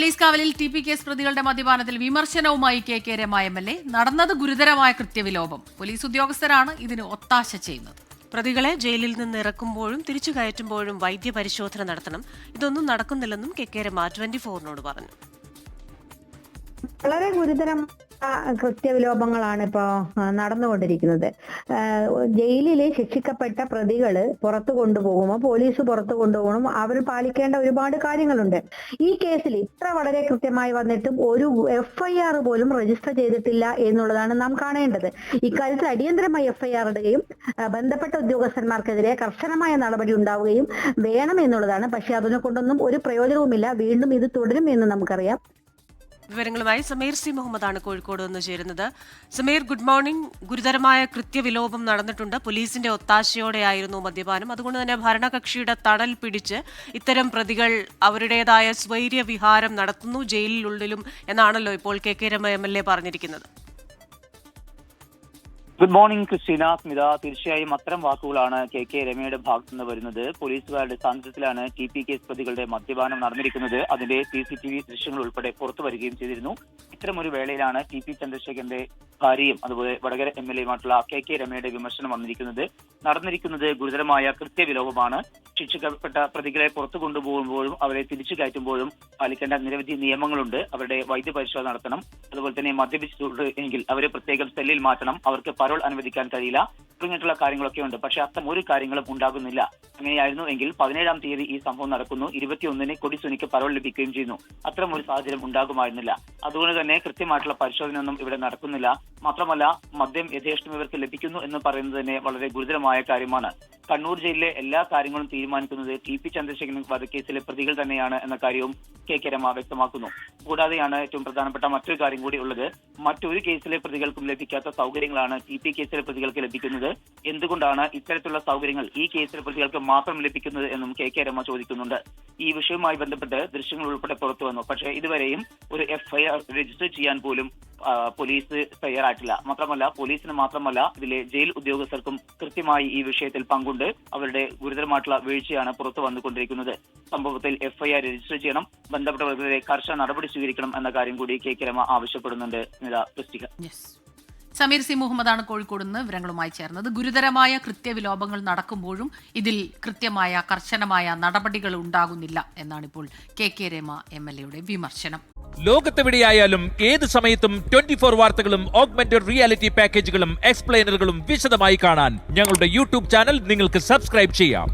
Police കാവലിൽ TP. Case പ്രതികളുടെ മദ്യപാനത്തിൽ വിമർശനവുമായി K Rema MLA. നടന്നത് ഗുരുതരമായ കൃത്യവിലോപം. പോലീസ് ഉദ്യോഗസ്ഥരാണ് ഇതിന് ഒത്താശ ചെയ്യുന്നത്. പ്രതികളെ ജയിലിൽ നിന്ന് ഇറക്കുമ്പോഴും തിരിച്ചു കയറ്റുമ്പോഴും വൈദ്യപരിശോധന നടത്തണം. ഇതൊന്നും നടക്കുന്നില്ലെന്നും കെ രമ 24-നോട് പറഞ്ഞു. വളരെ ഗുരുതരം കൃത്യവിലോപങ്ങളാണ് ഇപ്പോ നടന്നുകൊണ്ടിരിക്കുന്നത്. ജയിലിലെ ശിക്ഷിക്കപ്പെട്ട പ്രതികള് പുറത്തു കൊണ്ടുപോകുമ്പോൾ പോലീസ് പുറത്തു കൊണ്ടുപോകണം. അവർ പാലിക്കേണ്ട ഒരുപാട് കാര്യങ്ങളുണ്ട്. ഈ കേസിൽ ഇത്ര വളരെ കൃത്യമായി വന്നിട്ടും ഒരു FIR പോലും രജിസ്റ്റർ ചെയ്തിട്ടില്ല എന്നുള്ളതാണ് നാം കാണേണ്ടത്. ഇക്കാര്യത്തിൽ അടിയന്തരമായി FIR ഇടുകയും ബന്ധപ്പെട്ട ഉദ്യോഗസ്ഥന്മാർക്കെതിരെ കർശനമായ നടപടി ഉണ്ടാവുകയും വേണം എന്നുള്ളതാണ്. പക്ഷെ അതിനെ കൊണ്ടൊന്നും ഒരു പ്രയോജനവുമില്ല. വീണ്ടും ഇത് തുടരും എന്ന് നമുക്കറിയാം. വിവരങ്ങളുമായി സമീർ സി മുഹമ്മദാണ് കോഴിക്കോട് നിന്ന് ചേരുന്നത്. Sameer, good morning. ഗുരുതരമായ കൃത്യവിലോപം നടന്നിട്ടുണ്ട്. പോലീസിന്റെ ഒത്താശയോടെയായിരുന്നു മദ്യപാനം. അതുകൊണ്ട് തന്നെ ഭരണകക്ഷിയുടെ തണൽ പിടിച്ച് ഇത്തരം പ്രതികൾ അവരുടേതായ സ്വൈര്യ വിഹാരം നടത്തുന്നു ജയിലിനുള്ളിലും എന്നാണല്ലോ ഇപ്പോൾ കെ രമ എം.എൽ.എ. പറഞ്ഞിരിക്കുന്നത്. Good morning Christina, Smitha. തീർച്ചയായും അത്തരം വാക്കുകളാണ് കെ രമയുടെ ഭാഗത്തു നിന്ന് വരുന്നത്. പോലീസുകാരുടെ സാന്നിധ്യത്തിലാണ് ടി.പി. കേസ് പ്രതികളുടെ മദ്യപാനം നടന്നിരിക്കുന്നത്. അതിന്റെ CCTV ദൃശ്യങ്ങൾ ഉൾപ്പെടെ പുറത്തു വരികയും ചെയ്തിരുന്നു. ഇത്തരമൊരു വേളയിലാണ് ടി.പി. ചന്ദ്രശേഖരന്റെ ഭാര്യയും അതുപോലെ വടകര MLA-യുമായിട്ടുള്ള കെ രമയുടെ വിമർശനം വന്നിരിക്കുന്നത്. നടന്നിരിക്കുന്നത് ഗുരുതരമായ കൃത്യവിലോപമാണ്. ശിക്ഷിക്കപ്പെട്ട പ്രതികളെ പുറത്തു കൊണ്ടുപോകുമ്പോഴും അവരെ തിരിച്ചു കയറ്റുമ്പോഴും പാലിക്കേണ്ട നിരവധി നിയമങ്ങളുണ്ട്. അവരുടെ വൈദ്യപരിശോധന നടത്തണം. അതുപോലെ തന്നെ മദ്യപിച്ചിട്ടുണ്ട് എങ്കിൽ അവരെ പ്രത്യേകം സെല്ലിൽ മാറ്റണം. അവർക്ക് പരോൾ അനുവദിക്കാൻ കഴിയില്ല. തുടങ്ങിയിട്ടുള്ള കാര്യങ്ങളൊക്കെ ഉണ്ട്. പക്ഷെ അത്തരം ഒരു കാര്യങ്ങളും ഉണ്ടാകുന്നില്ല. അങ്ങനെയായിരുന്നു എങ്കിൽ 17-ാം തീയതി ഈ സംഭവം നടക്കുന്നു. 21-ന് കൊടിസുനിക്ക് പരോൾ ലഭിക്കുകയും ചെയ്യുന്നു. അത്തരം ഒരു സാഹചര്യം ഉണ്ടാകുമായിരുന്നില്ല. അതുകൊണ്ട് തന്നെ കൃത്യമായിട്ടുള്ള പരിശോധനയൊന്നും ഇവിടെ നടക്കുന്നില്ല. മാത്രമല്ല, മദ്യം യഥേഷ്ടം ഇവർക്ക് ലഭിക്കുന്നു എന്ന് പറയുന്നത് തന്നെ വളരെ ഗുരുതരമായ കാര്യമാണ്. കണ്ണൂർ ജയിലിലെ എല്ലാ കാര്യങ്ങളും തീരുമാനിക്കുന്നത് ടി.പി. ചന്ദ്രശേഖരൻ വധക്കേസിലെ പ്രതികൾ തന്നെയാണ് എന്ന കാര്യവും കെ രമ വ്യക്തമാക്കുന്നു. കൂടാതെയാണ് ഏറ്റവും പ്രധാനപ്പെട്ട മറ്റൊരു കാര്യം കൂടി ഉള്ളത്. മറ്റൊരു കേസിലെ പ്രതികൾക്കും ലഭിക്കാത്ത സൗകര്യങ്ങളാണ് ടി.പി. കേസിലെ പ്രതികൾക്ക് ലഭിക്കുന്നത്. എന്തുകൊണ്ടാണ് ഇത്തരത്തിലുള്ള സൗകര്യങ്ങൾ ഈ കേസിലെ പ്രതികൾക്ക് മാത്രം ലഭിക്കുന്നത് എന്നും കെ രമ ചോദിക്കുന്നുണ്ട്. ഈ വിഷയവുമായി ബന്ധപ്പെട്ട് ദൃശ്യങ്ങൾ ഉൾപ്പെടെ പുറത്തു വന്നു. പക്ഷേ ഇതുവരെയും ഒരു FIR രജിസ്റ്റർ ചെയ്യാൻ പോലും പോലീസ് തയ്യാറായിട്ടില്ല. മാത്രമല്ല, പോലീസിന് മാത്രമല്ല ഇതിലെ ജയിൽ ഉദ്യോഗസ്ഥർക്കും കൃത്യമായി ഈ വിഷയത്തിൽ പങ്കുണ്ട്. അവരുടെ ഗുരുതരമായിട്ടുള്ള വീഴ്ചയാണ് പുറത്തു വന്നുകൊണ്ടിരിക്കുന്നത്. സംഭവത്തിൽ FIR രജിസ്റ്റർ ചെയ്യണം, ബന്ധപ്പെട്ടവർക്കെതിരെ കർശന നടപടി സ്വീകരിക്കണം എന്ന കാര്യം കൂടി കെ രമ ആവശ്യപ്പെടുന്നുണ്ട്. സമീർ സി മുഹമ്മദാണ് കോഴിക്കോട് നിന്ന് വിവരങ്ങളുമായി ചേർന്നത്. ഗുരുതരമായ കൃത്യവിലോപങ്ങൾ നടക്കുമ്പോഴും ഇതിൽ കൃത്യമായ കർശനമായ നടപടികൾ ഉണ്ടാകുന്നില്ല എന്നാണിപ്പോൾ കെ രമ MLA-യുടെ വിമർശനം. ലോകത്തെവിടെയായാലും ഏത് സമയത്തും 24 വാർത്തകളും ഓഗ്മെന്റഡ് റിയാലിറ്റി പാക്കേജുകളും എക്സ്പ്ലെയിനറുകളും വിശദമായി കാണാൻ ഞങ്ങളുടെ YouTube ചാനൽ നിങ്ങൾക്ക് സബ്സ്ക്രൈബ് ചെയ്യാം.